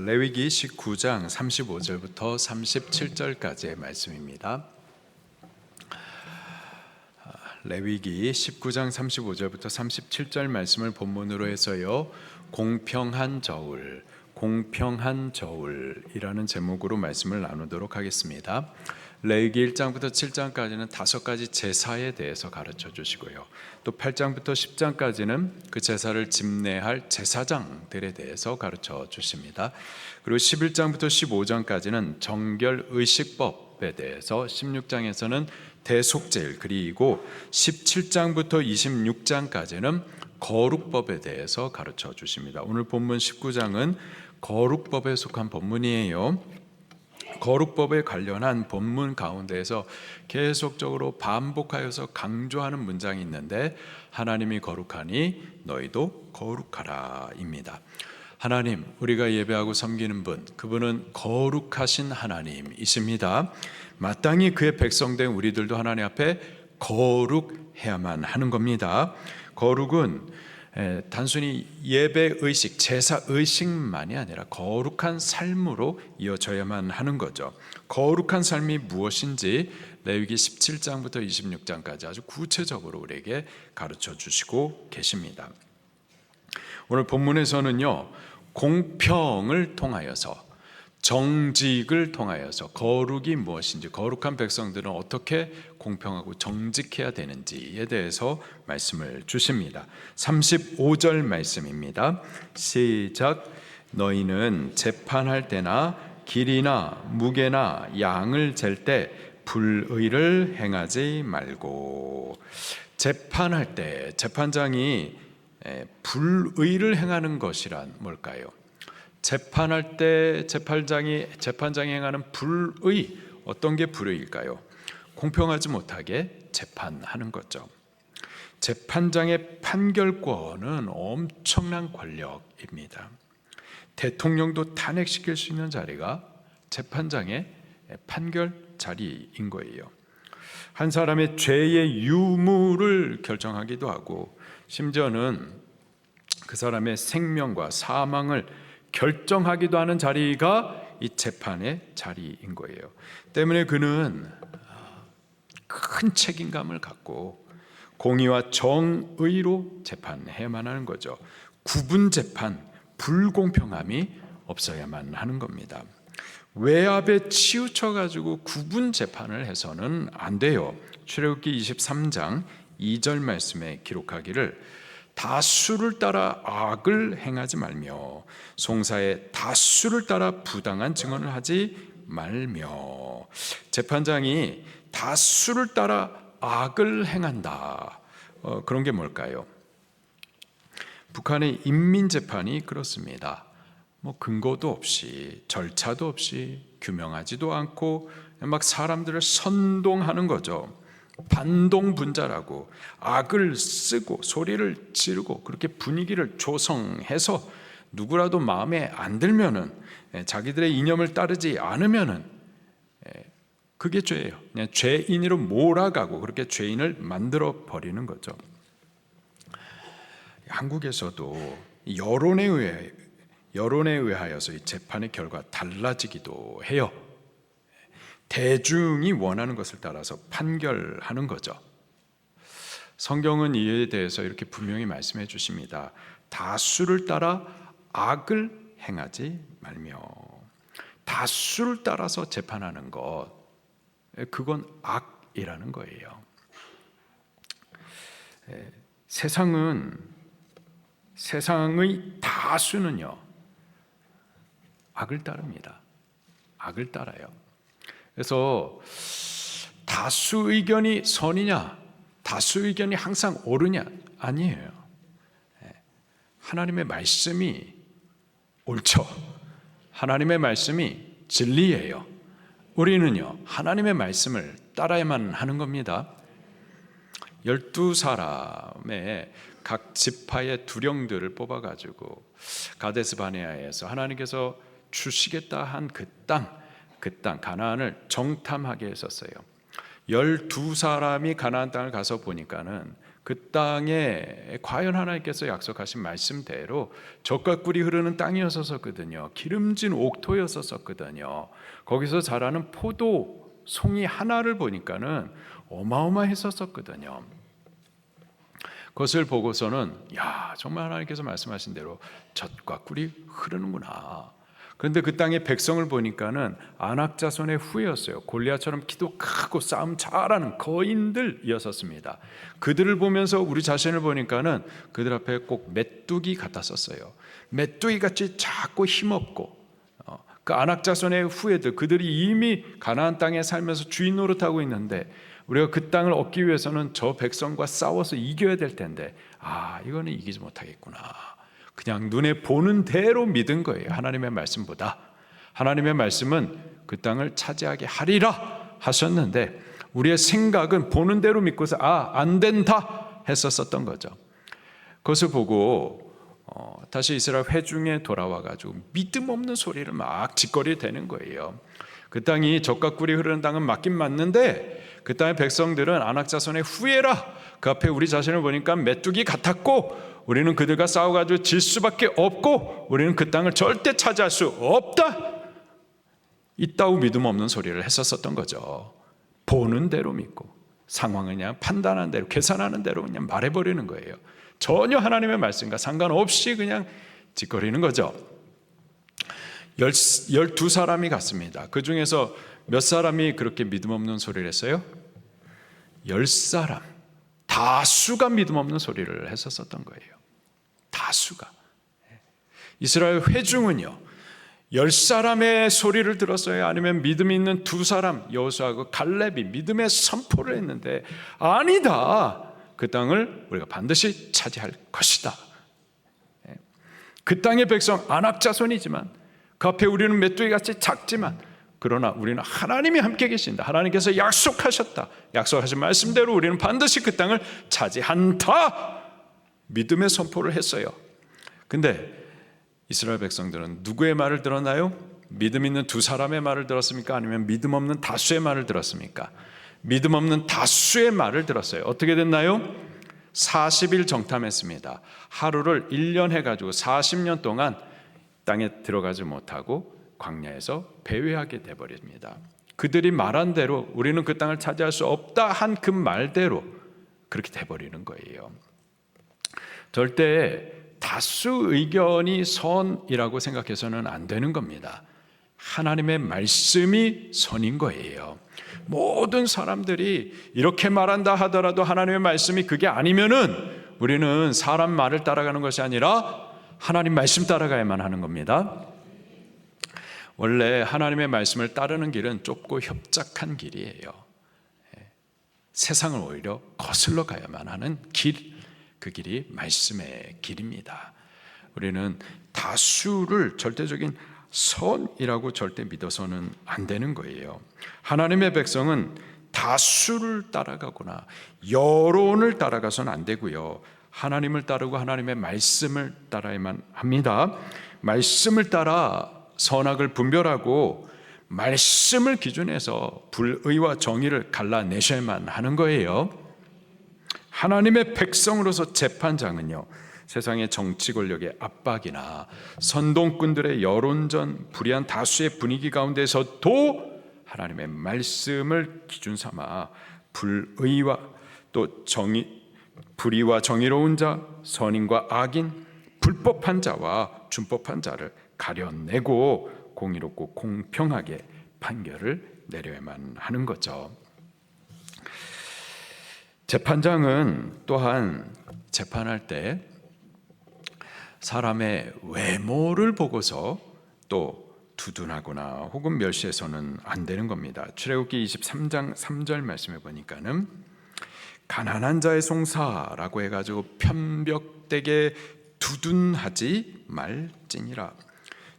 레위기 19장 35절부터 37절까지의 말씀입니다. 레위기 19장 35절부터 37절 말씀을 본문으로 해서요, 공평한 저울이라는 제목으로 말씀을 나누도록 하겠습니다. 레위기 1장부터 7장까지는 5가지 제사에 대해서 가르쳐 주시고요, 또 8장부터 10장까지는 그 제사를 집례할 제사장들에 대해서 가르쳐 주십니다. 그리고 11장부터 15장까지는 정결의식법에 대해서, 16장에서는 대속죄일, 그리고 17장부터 26장까지는 거룩법에 대해서 가르쳐 주십니다. 오늘 본문 19장은 거룩법에 속한 본문이에요. 거룩법에 관련한 본문 가운데에서 계속적으로 반복하여서 강조하는 문장이 있는데, 하나님이 거룩하니 너희도 거룩하라 입니다. 하나님, 우리가 예배하고 섬기는 분, 그분은 거룩하신 하나님이십니다. 마땅히 그의 백성된 우리들도 하나님 앞에 거룩해야만 하는 겁니다. 거룩은 단순히 예배의식, 제사의식만이 아니라 거룩한 삶으로 이어져야만 하는 거죠. 거룩한 삶이 무엇인지 레위기 17장부터 26장까지 아주 구체적으로 우리에게 가르쳐 주시고 계십니다. 오늘 본문에서는요, 공평을 통하여서, 정직을 통하여서 거룩이 무엇인지, 거룩한 백성들은 어떻게 공평하고 정직해야 되는지에 대해서 말씀을 주십니다. 35절 말씀입니다. 시작. 너희는 재판할 때나 길이나 무게나 양을 잴 때 불의를 행하지 말고. 재판할 때 재판장이 불의를 행하는 것이란 뭘까요? 재판할 때 재판장이 행하는 불의, 어떤 게 불의일까요? 공평하지 못하게 재판하는 거죠. 재판장의 판결권은 엄청난 권력입니다. 대통령도 탄핵시킬 수 있는 자리가 재판장의 판결 자리인 거예요. 한 사람의 죄의 유무를 결정하기도 하고, 심지어는 그 사람의 생명과 사망을 결정하기도 하는 자리가 이 재판의 자리인 거예요. 때문에 그는 큰 책임감을 갖고 공의와 정의로 재판해야만 하는 거죠. 구분 재판, 불공평함이 없어야만 하는 겁니다. 외압에 치우쳐가지고 구분 재판을 해서는 안 돼요. 출애굽기 23장 2절 말씀에 기록하기를 다수를 따라 악을 행하지 말며 송사에 다수를 따라 부당한 증언을 하지 말며. 재판장이 다수를 따라 악을 행한다. 그런 게 뭘까요? 북한의 인민재판이 그렇습니다. 근거도 없이, 절차도 없이, 규명하지도 않고 막 사람들을 선동하는 거죠. 반동분자라고 악을 쓰고 소리를 지르고 그렇게 분위기를 조성해서 누구라도 마음에 안 들면은, 자기들의 이념을 따르지 않으면은 그게 죄예요. 그냥 죄인으로 몰아가고 그렇게 죄인을 만들어 버리는 거죠. 한국에서도 여론에 의하여서 이 재판의 결과 달라지기도 해요. 대중이 원하는 것을 따라서 판결하는 거죠. 성경은 이에 대해서 이렇게 분명히 말씀해 주십니다. 다수를 따라 악을 행하지 말며. 다수를 따라서 재판하는 것, 그건 악이라는 거예요. 세상의 다수는요, 악을 따릅니다. 악을 따라요. 그래서 다수 의견이 선이냐, 다수 의견이 항상 옳으냐? 아니에요. 하나님의 말씀이 옳죠. 하나님의 말씀이 진리예요. 우리는요, 하나님의 말씀을 따라야만 하는 겁니다. 12사람의 각 지파의 두령들을 뽑아가지고 가데스 바네아에서 하나님께서 주시겠다 한 그 땅 가나안을 정탐하게 했었어요. 12사람이 가나안 땅을 가서 보니까는 그 땅에 과연 하나님께서 약속하신 말씀대로 젖과 꿀이 흐르는 땅이었었거든요. 기름진 옥토였었거든요. 거기서 자라는 포도 송이 하나를 보니까는 어마어마했었거든요. 그것을 보고서는 야, 정말 하나님께서 말씀하신 대로 젖과 꿀이 흐르는구나. 그런데 그 땅의 백성을 보니까는 안악 자손의 후예였어요. 골리앗처럼 키도 크고 싸움 잘하는 거인들이었습니다. 그들을 보면서 우리 자신을 보니까는 그들 앞에 꼭 메뚜기 같았었어요. 메뚜기 같이 작고 힘없고, 그 안악 자손의 후예들, 그들이 이미 가나안 땅에 살면서 주인 노릇하고 있는데 우리가 그 땅을 얻기 위해서는 저 백성과 싸워서 이겨야 될 텐데, 이거는 이기지 못하겠구나. 그냥 눈에 보는 대로 믿은 거예요. 하나님의 말씀보다. 하나님의 말씀은 그 땅을 차지하게 하리라 하셨는데 우리의 생각은 보는 대로 믿고서 안 된다 했었던 거죠. 그것을 보고 다시 이스라엘 회중에 돌아와가지고 믿음 없는 소리를 막 짓거리되는 거예요. 그 땅이 젖과 꿀이 흐르는 땅은 맞긴 맞는데 그 땅의 백성들은 안악 자손의 후예라. 그 앞에 우리 자신을 보니까 메뚜기 같았고 우리는 그들과 싸워가지고 질 수밖에 없고 우리는 그 땅을 절대 차지할 수 없다. 이따우 믿음 없는 소리를 했었던 거죠. 보는 대로 믿고 상황을 그냥 판단하는 대로 계산하는 대로 그냥 말해버리는 거예요. 전혀 하나님의 말씀과 상관없이 그냥 짓거리는 거죠. 12사람이 갔습니다. 그 중에서 몇 사람이 그렇게 믿음 없는 소리를 했어요? 10사람. 다수가 믿음 없는 소리를 했었던 거예요. 다수가. 이스라엘 회중은요 10사람의 소리를 들었어요? 아니면 믿음 있는 2사람 여호수아하고 갈렙이 믿음의 선포를 했는데 아니다, 그 땅을 우리가 반드시 차지할 것이다. 그 땅의 백성 안악 자손이지만 그 앞에 우리는 메뚜기같이 작지만 그러나 우리는 하나님이 함께 계신다. 하나님께서 약속하셨다. 약속하신 말씀대로 우리는 반드시 그 땅을 차지한다. 믿음의 선포를 했어요. 근데 이스라엘 백성들은 누구의 말을 들었나요? 믿음 있는 2사람의 말을 들었습니까? 아니면 믿음 없는 다수의 말을 들었습니까? 믿음 없는 다수의 말을 들었어요. 어떻게 됐나요? 40일 정탐했습니다. 하루를 1년 해가지고 40년 동안 땅에 들어가지 못하고 광야에서 배회하게 돼버립니다. 그들이 말한 대로 우리는 그 땅을 차지할 수 없다 한 그 말대로 그렇게 돼버리는 거예요. 절대 다수 의견이 선이라고 생각해서는 안 되는 겁니다. 하나님의 말씀이 선인 거예요. 모든 사람들이 이렇게 말한다 하더라도 하나님의 말씀이 그게 아니면은 우리는 사람 말을 따라가는 것이 아니라 하나님 말씀 따라가야만 하는 겁니다. 원래 하나님의 말씀을 따르는 길은 좁고 협착한 길이에요. 세상을 오히려 거슬러 가야만 하는 길, 그 길이 말씀의 길입니다. 우리는 다수를 절대적인 선이라고 절대 믿어서는 안 되는 거예요. 하나님의 백성은 다수를 따라가거나 여론을 따라가서는 안 되고요. 하나님을 따르고 하나님의 말씀을 따라야만 합니다. 말씀을 따라 선악을 분별하고 말씀을 기준해서 불의와 정의를 갈라내셔야만 하는 거예요. 하나님의 백성으로서 재판장은요, 세상의 정치 권력의 압박이나 선동꾼들의 여론전, 불의한 다수의 분위기 가운데서도 하나님의 말씀을 기준 삼아 불의와 또 불의와 정의로운 자, 선인과 악인, 불법한 자와 준법한 자를 가려내고 공의롭고 공평하게 판결을 내려야만 하는 거죠. 재판장은 또한 재판할 때 사람의 외모를 보고서 또 두둔하거나 혹은 멸시해서는 안 되는 겁니다. 출애굽기 23장 3절 말씀에 보니까는 가난한 자의 송사라고 해가지고 편벽되게 두둔하지 말지니라.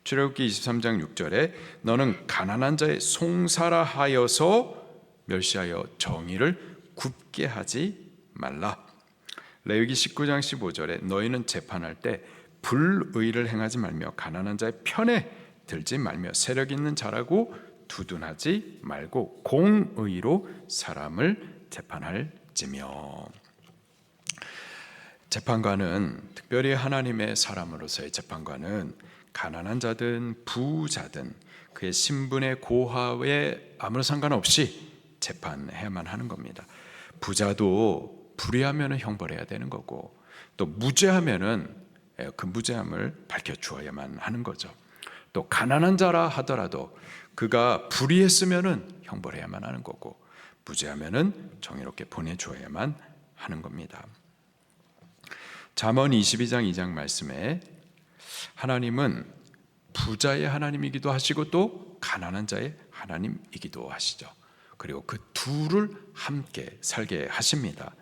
출애굽기 23장 6절에 너는 가난한 자의 송사라 하여서 멸시하여 정의를 굽게 하지 말라. 레위기 19장 15절에 너희는 재판할 때 불의를 행하지 말며 가난한 자의 편에 들지 말며 세력 있는 자라고 두둔하지 말고 공의로 사람을 재판할지며. 재판관은, 특별히 하나님의 사람으로서의 재판관은 가난한 자든 부자든 그의 신분의 고하에 아무런 상관없이 재판해야만 하는 겁니다. 부자도 불의하면 형벌해야 되는 거고, 또 무죄하면은 그 무죄함을 밝혀주어야만 하는 거죠. 또 가난한 자라 하더라도 그가 불의했으면은 형벌해야만 하는 거고, 무죄하면은 정의롭게 보내주어야만 하는 겁니다. 잠언 22장 2장 말씀에 하나님은 부자의 하나님이기도 하시고 또 가난한 자의 하나님이기도 하시죠. 그리고 그 둘을 함께 살게 하십니다.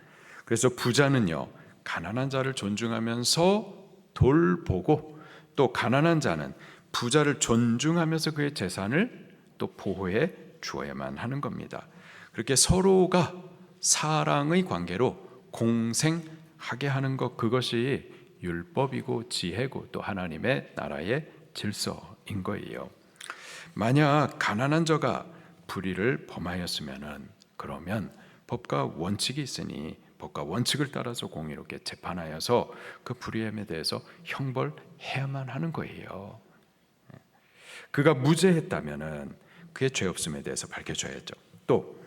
그래서 부자는요, 가난한 자를 존중하면서 돌보고, 또 가난한 자는 부자를 존중하면서 그의 재산을 또 보호해 주어야만 하는 겁니다. 그렇게 서로가 사랑의 관계로 공생하게 하는 것, 그것이 율법이고 지혜고 또 하나님의 나라의 질서인 거예요. 만약 가난한 자가 불의를 범하였으면은, 그러면 법과 원칙이 있으니 법과 원칙을 따라서 공의롭게 재판하여서 그 불의함에 대해서 형벌해야만 하는 거예요. 그가 무죄했다면은 그의 죄 없음에 대해서 밝혀줘야죠. 또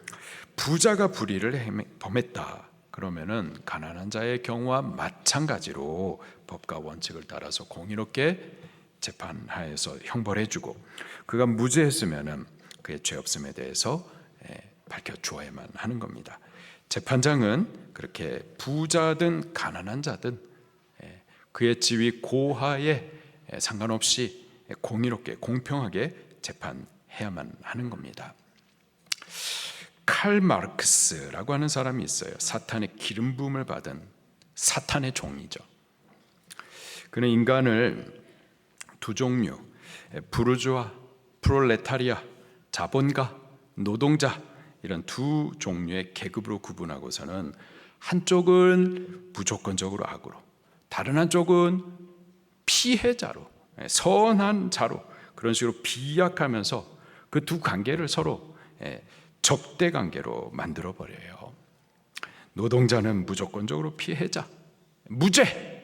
부자가 불의를 범했다 그러면은 가난한 자의 경우와 마찬가지로 법과 원칙을 따라서 공의롭게 재판하여서 형벌해주고, 그가 무죄했으면은 그의 죄 없음에 대해서 밝혀주어야만 하는 겁니다. 재판장은 그렇게 부자든 가난한 자든 그의 지위 고하에 상관없이 공의롭게 공평하게 재판해야만 하는 겁니다. 칼 마르크스라고 하는 사람이 있어요. 사탄의 기름 부음을 받은 사탄의 종이죠. 그는 인간을 두 종류, 부르주아, 프롤레타리아, 자본가, 노동자, 이런 두 종류의 계급으로 구분하고서는 한쪽은 무조건적으로 악으로, 다른 한쪽은 피해자로, 선한 자로, 그런 식으로 비약하면서 그 두 관계를 서로 적대 관계로 만들어 버려요. 노동자는 무조건적으로 피해자, 무죄.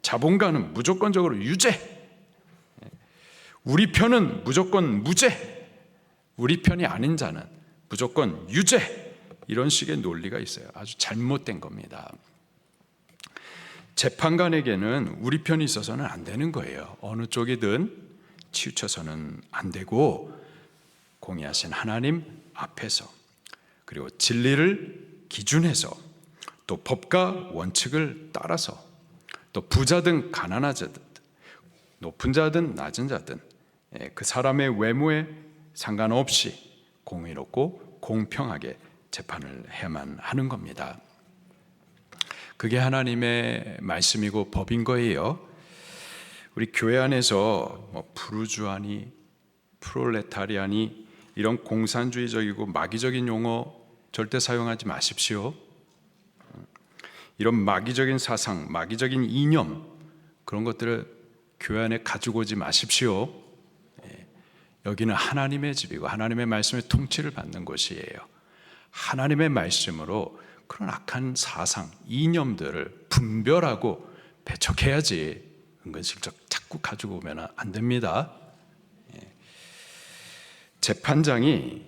자본가는 무조건적으로 유죄. 우리 편은 무조건 무죄. 우리 편이 아닌 자는 무조건 유죄. 이런 식의 논리가 있어요. 아주 잘못된 겁니다. 재판관에게는 우리 편이 있어서는 안 되는 거예요. 어느 쪽이든 치우쳐서는 안 되고, 공의하신 하나님 앞에서, 그리고 진리를 기준해서, 또 법과 원칙을 따라서, 또 부자든 가난하든 높은 자든 낮은 자든 그 사람의 외모에 상관없이 공의롭고 공평하게 재판을 해야만 하는 겁니다. 그게 하나님의 말씀이고 법인 거예요. 우리 교회 안에서 부르주아니, 프롤레타리아니 이런 공산주의적이고 마귀적인 용어 절대 사용하지 마십시오. 이런 마귀적인 사상, 마귀적인 이념, 그런 것들을 교회 안에 가지고 오지 마십시오. 여기는 하나님의 집이고 하나님의 말씀의 통치를 받는 곳이에요. 하나님의 말씀으로 그런 악한 사상, 이념들을 분별하고 배척해야지, 은근슬쩍 자꾸 가지고 오면 안 됩니다. 재판장이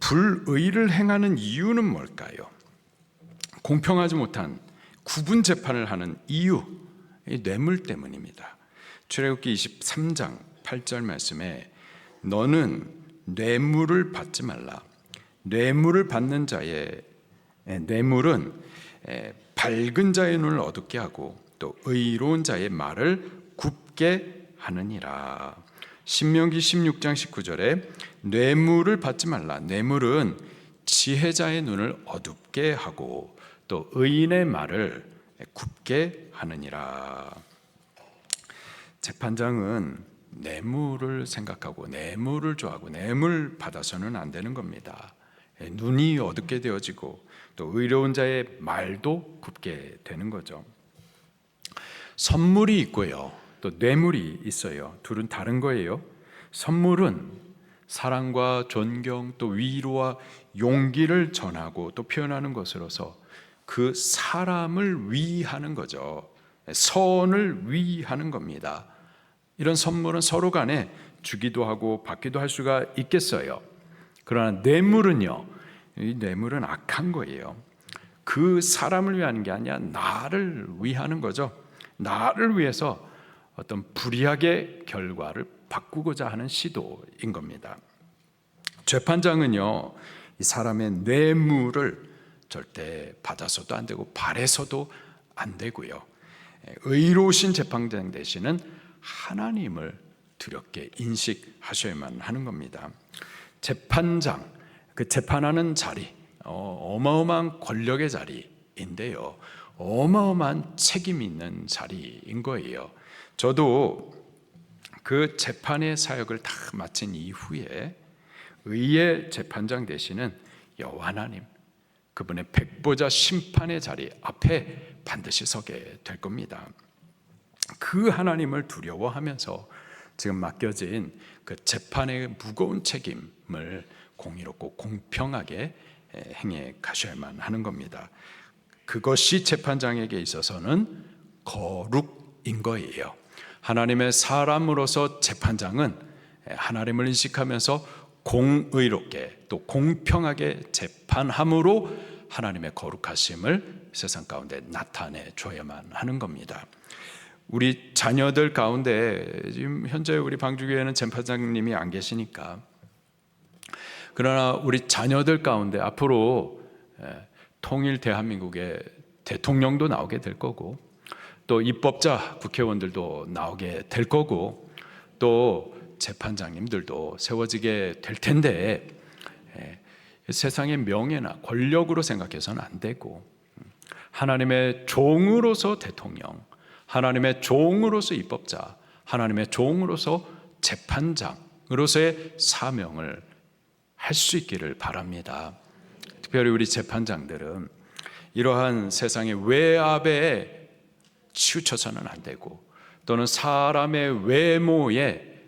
불의를 행하는 이유는 뭘까요? 공평하지 못한 구분 재판을 하는 이유, 뇌물 때문입니다. 출애굽기 23장 8절 말씀에 너는 뇌물을 받지 말라. 뇌물을 받는 자의 뇌물은 밝은 자의 눈을 어둡게 하고 또 의로운 자의 말을 굽게 하느니라. 신명기 16장 19절에 뇌물을 받지 말라. 뇌물은 지혜자의 눈을 어둡게 하고 또 의인의 말을 굽게 하느니라. 재판장은 뇌물을 생각하고 뇌물을 좋아하고 뇌물 받아서는 안 되는 겁니다. 눈이 어둡게 되어지고 또 의로운 자의 말도 굽게 되는 거죠. 선물이 있고요, 또 뇌물이 있어요. 둘은 다른 거예요. 선물은 사랑과 존경 또 위로와 용기를 전하고 또 표현하는 것으로서 그 사람을 위하는 거죠. 선을 위하는 겁니다. 이런 선물은 서로 간에 주기도 하고 받기도 할 수가 있겠어요. 그러나 뇌물은요, 이 뇌물은 악한 거예요. 그 사람을 위하는 게 아니라 나를 위하는 거죠. 나를 위해서 어떤 불이하게 결과를 바꾸고자 하는 시도인 겁니다. 재판장은요, 이 사람의 뇌물을 절대 받아서도 안 되고 바래서도 안 되고요. 의로우신 재판장 되시는 하나님을 두렵게 인식하셔야만 하는 겁니다. 재판장, 그 재판하는 자리, 어마어마한 권력의 자리인데요, 어마어마한 책임 있는 자리인 거예요. 저도 그 재판의 사역을 다 마친 이후에 의의 재판장 되시는 여호와 하나님, 그분의 백보자 심판의 자리 앞에 반드시 서게 될 겁니다. 그 하나님을 두려워하면서 지금 맡겨진 그 재판의 무거운 책임을 공의롭고 공평하게 행해 가셔야만 하는 겁니다. 그것이 재판장에게 있어서는 거룩인 거예요. 하나님의 사람으로서 재판장은 하나님을 인식하면서 공의롭게 또 공평하게 재판함으로 하나님의 거룩하심을 세상 가운데 나타내 줘야만 하는 겁니다. 우리 자녀들 가운데 지금 현재 우리 방주교회는 재판장님이 안 계시니까, 그러나 우리 자녀들 가운데 앞으로 통일 대한민국의 대통령도 나오게 될 거고, 또 입법자 국회의원들도 나오게 될 거고, 또 재판장님들도 세워지게 될 텐데, 세상의 명예나 권력으로 생각해서는 안 되고, 하나님의 종으로서 대통령, 하나님의 종으로서 입법자, 하나님의 종으로서 재판장으로서의 사명을 할 수 있기를 바랍니다. 특별히 우리 재판장들은 이러한 세상의 외압에 치우쳐서는 안 되고, 또는 사람의 외모에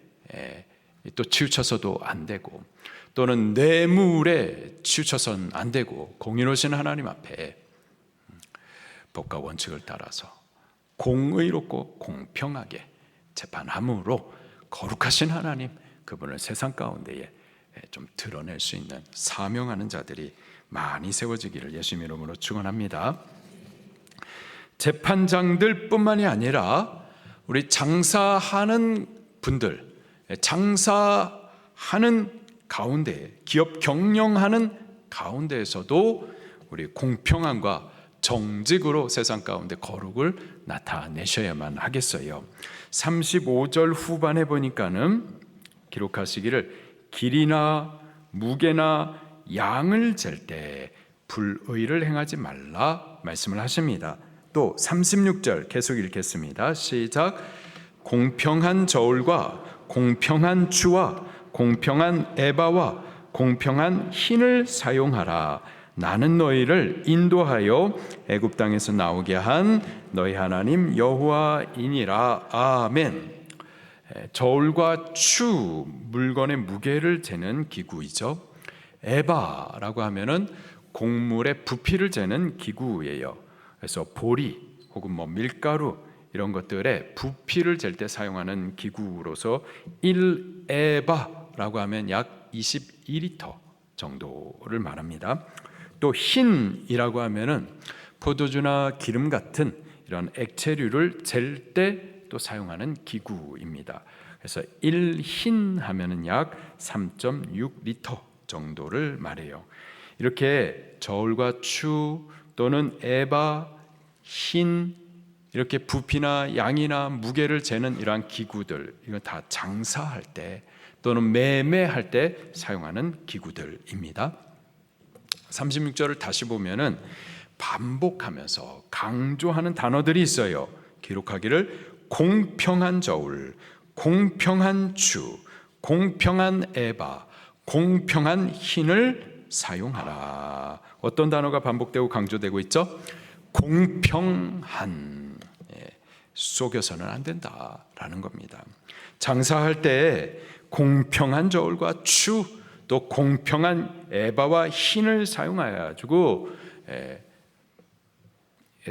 또 치우쳐서도 안 되고, 또는 뇌물에 치우쳐서는 안 되고, 공의로우신 하나님 앞에 법과 원칙을 따라서 공의롭고 공평하게 재판함으로 거룩하신 하나님, 그분을 세상 가운데에 좀 드러낼 수 있는 사명하는 자들이 많이 세워지기를 예수님 이름으로 축원합니다. 재판장들 뿐만이 아니라 우리 장사하는 분들, 장사하는 가운데, 기업 경영하는 가운데에서도 우리 공평함과 정직으로 세상 가운데 거룩을 나타내셔야만 하겠어요. 35절 후반에 보니까는 기록하시기를 길이나 무게나 양을 잴 때 불의를 행하지 말라 말씀을 하십니다. 또 36절 계속 읽겠습니다. 시작. 공평한 저울과 공평한 추와 공평한 에바와 공평한 흰을 사용하라. 나는 너희를 인도하여 애굽 땅에서 나오게 한 너희 하나님 여호와이니라. 아멘. 저울과 추, 물건의 무게를 재는 기구이죠. 에바라고 하면은 곡물의 부피를 재는 기구예요. 그래서 보리 혹은 밀가루 이런 것들의 부피를 잴 때 사용하는 기구로서 1에바라고 하면 약 22리터 정도를 말합니다. 또 흰이라고 하면은 포도주나 기름 같은 이런 액체류를 잴 때 또 사용하는 기구입니다. 그래서 1흰 하면은 약 3.6리터 정도를 말해요. 이렇게 저울과 추 또는 에바, 흰, 이렇게 부피나 양이나 무게를 재는 이러한 기구들, 이건 다 장사할 때 또는 매매할 때 사용하는 기구들입니다. 36절을 다시 보면은 반복하면서 강조하는 단어들이 있어요. 기록하기를 공평한 저울, 공평한 추, 공평한 에바, 공평한 흰을 사용하라. 어떤 단어가 반복되고 강조되고 있죠? 공평한, 속여서는 안 된다라는 겁니다. 장사할 때 공평한 저울과 추, 또 공평한 에바와 흰을 사용하여 가지고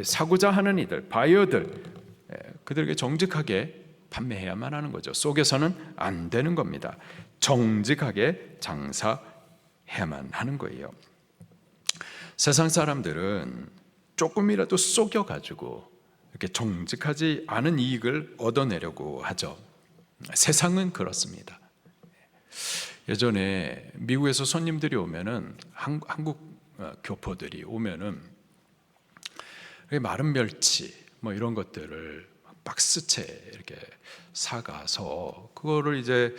사고자 하는 이들, 바이어들, 그들에게 정직하게 판매해야만 하는 거죠. 속여서는 안 되는 겁니다. 정직하게 장사해야만 하는 거예요. 세상 사람들은 조금이라도 속여가지고 이렇게 정직하지 않은 이익을 얻어내려고 하죠. 세상은 그렇습니다. 예전에 미국에서 손님들이 오면은 한국 교포들이 오면은 마른 멸치 뭐 이런 것들을 박스채 이렇게 사가서 그거를 이제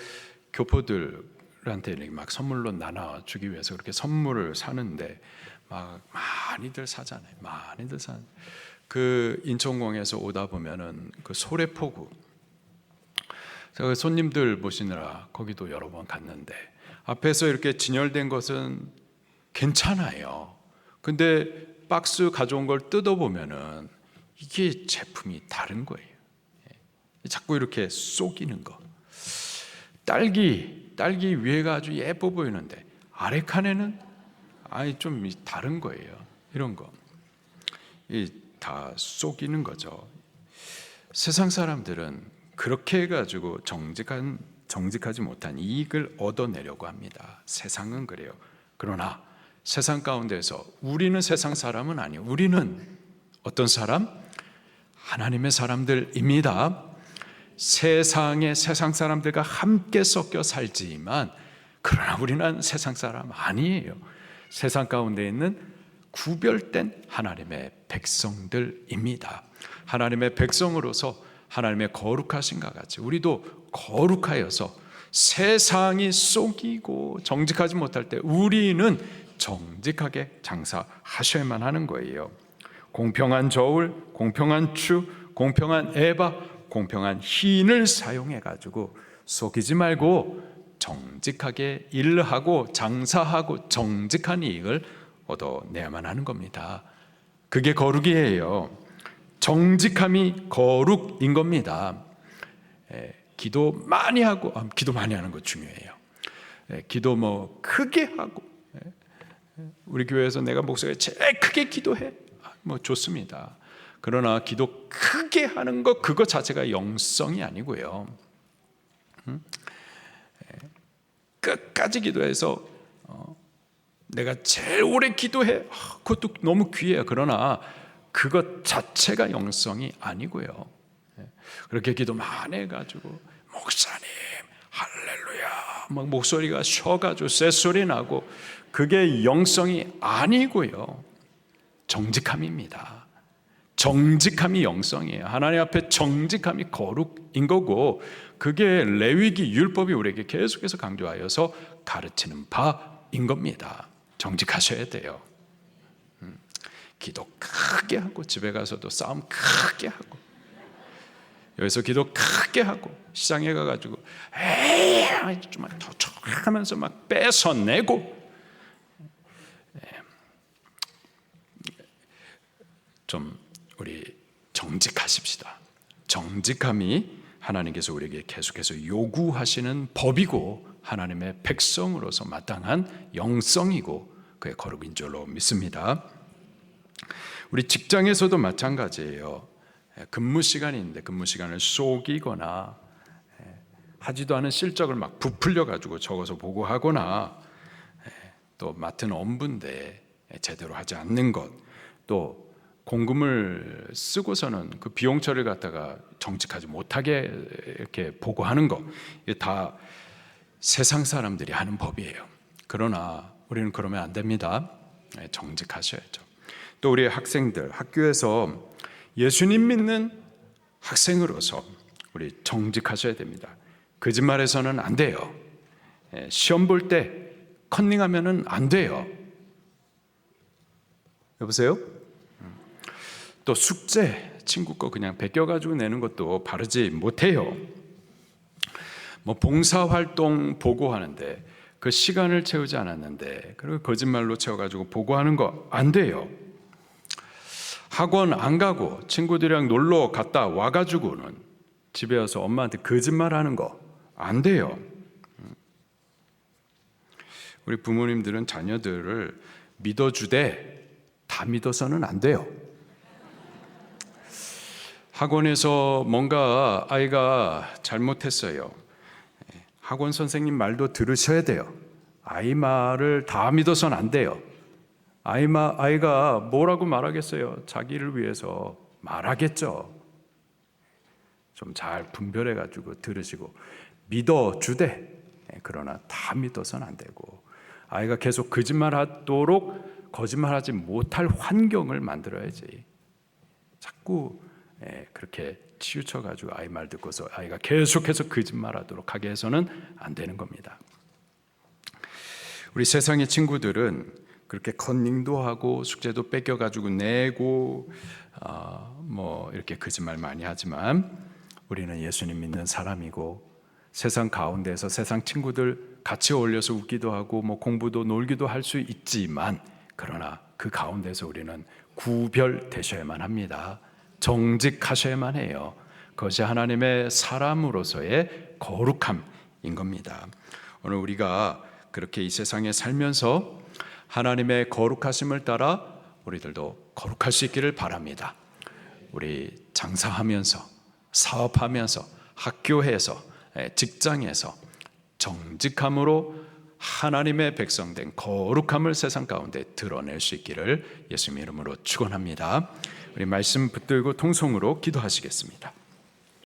교포들한테 막 선물로 나눠주기 위해서 그렇게 선물을 사는데 막 많이들 사잖아요. 많이들 사. 그 인천공에서 오다 보면은 그 소래포구, 제가 손님들 보시느라 거기도 여러 번 갔는데 앞에서 이렇게 진열된 것은 괜찮아요. 근데 박스 가져온 걸 뜯어보면은 이게 제품이 다른 거예요. 자꾸 이렇게 속이는 거. 딸기 위에가 아주 예뻐 보이는데 아래 칸에는 좀 다른 거예요. 이런 거. 다 속이는 거죠. 세상 사람들은 그렇게 해가지고 정직하지 못한 이익을 얻어내려고 합니다. 세상은 그래요. 그러나 세상 가운데서 우리는 세상 사람은 아니에요. 우리는 어떤 사람? 하나님의 사람들입니다. 세상 사람들과 함께 섞여 살지만 그러나 우리는 세상 사람 아니에요. 세상 가운데 있는 구별된 하나님의 백성들입니다. 하나님의 백성으로서 하나님의 거룩하신가 같이 우리도 거룩하여서 세상이 속이고 정직하지 못할 때 우리는 정직하게 장사하셔야만 하는 거예요. 공평한 저울, 공평한 추, 공평한 에바, 공평한 흰을 사용해 가지고 속이지 말고 정직하게 일하고 장사하고 정직한 이익을 얻어내야만 하는 겁니다. 그게 거룩이에요. 정직함이 거룩인 겁니다. 기도 많이 하고, 기도 많이 하는 거 중요해요. 기도 뭐 크게 하고, 우리 교회에서 내가 목소리가 제일 크게 기도해, 뭐 좋습니다. 그러나 기도 크게 하는 것 그거 자체가 영성이 아니고요. 끝까지 기도해서 내가 제일 오래 기도해, 그것도 너무 귀해요. 그러나 그것 자체가 영성이 아니고요. 그렇게 기도 많이 해가지고 목사님 할렐루야 막 목소리가 쉬어가지고 쇳소리 나고 그게 영성이 아니고요. 정직함입니다. 정직함이 영성이에요. 하나님 앞에 정직함이 거룩인 거고 그게 레위기 율법이 우리에게 계속해서 강조하여서 가르치는 바인 겁니다. 정직하셔야 돼요. 기도 크게 하고 집에 가서도 싸움 크게 하고 여기서 기도 크게 하고 시장에 가가지고 에이 좀 더 하면서 막 뺏어내고 좀 우리 정직하십시다. 정직함이 하나님께서 우리에게 계속해서 요구하시는 법이고 하나님의 백성으로서 마땅한 영성이고 그의 거룩인 줄로 믿습니다. 우리 직장에서도 마찬가지예요. 근무 시간이 있는데 근무 시간을 속이거나 하지도 않은 실적을 막 부풀려 가지고 적어서 보고하거나 또 맡은 업무인데 제대로 하지 않는 것, 또 공금을 쓰고서는 그 비용 처리를 갖다가 정직하지 못하게 이렇게 보고하는 것, 이게 다 세상 사람들이 하는 법이에요. 그러나 우리는 그러면 안 됩니다. 정직하셔야죠. 또 우리 학생들, 학교에서 예수님 믿는 학생으로서 우리 정직하셔야 됩니다. 거짓말해서는 안 돼요. 시험 볼 때 컨닝하면은 안 돼요. 여보세요? 또 숙제 친구 거 그냥 베껴가지고 내는 것도 바르지 못해요. 뭐 봉사활동 보고하는데 그 시간을 채우지 않았는데 그리고 거짓말로 채워가지고 보고하는 거 안 돼요. 학원 안 가고 친구들이랑 놀러 갔다 와가지고는 집에 와서 엄마한테 거짓말하는 거 안 돼요. 우리 부모님들은 자녀들을 믿어주되 다 믿어서는 안 돼요. 학원에서 뭔가 아이가 잘못했어요. 학원 선생님 말도 들으셔야 돼요. 아이 말을 다 믿어서는 안 돼요. 아이가 뭐라고 말하겠어요? 자기를 위해서 말하겠죠. 좀 잘 분별해가지고 들으시고 믿어주되, 그러나 다 믿어서는 안 되고, 아이가 계속 거짓말하도록 거짓말하지 못할 환경을 만들어야지. 자꾸 그렇게 치우쳐가지고 아이 말 듣고서 아이가 계속해서 거짓말하도록 하게 해서는 안 되는 겁니다. 우리 세상의 친구들은 그렇게 컨닝도 하고 숙제도 뺏겨가지고 내고 뭐 이렇게 거짓말 많이 하지만, 우리는 예수님 믿는 사람이고 세상 가운데서 세상 친구들 같이 어울려서 웃기도 하고 뭐 공부도 놀기도 할 수 있지만, 그러나 그 가운데서 우리는 구별되셔야만 합니다. 정직하셔야만 해요. 그것이 하나님의 사람으로서의 거룩함인 겁니다. 오늘 우리가 그렇게 이 세상에 살면서 하나님의 거룩하심을 따라 우리들도 거룩할 수 있기를 바랍니다. 우리 장사하면서, 사업하면서, 학교에서, 직장에서 정직함으로 하나님의 백성된 거룩함을 세상 가운데 드러낼 수 있기를 예수님 이름으로 축원합니다. 우리 말씀 붙들고 통성으로 기도하시겠습니다.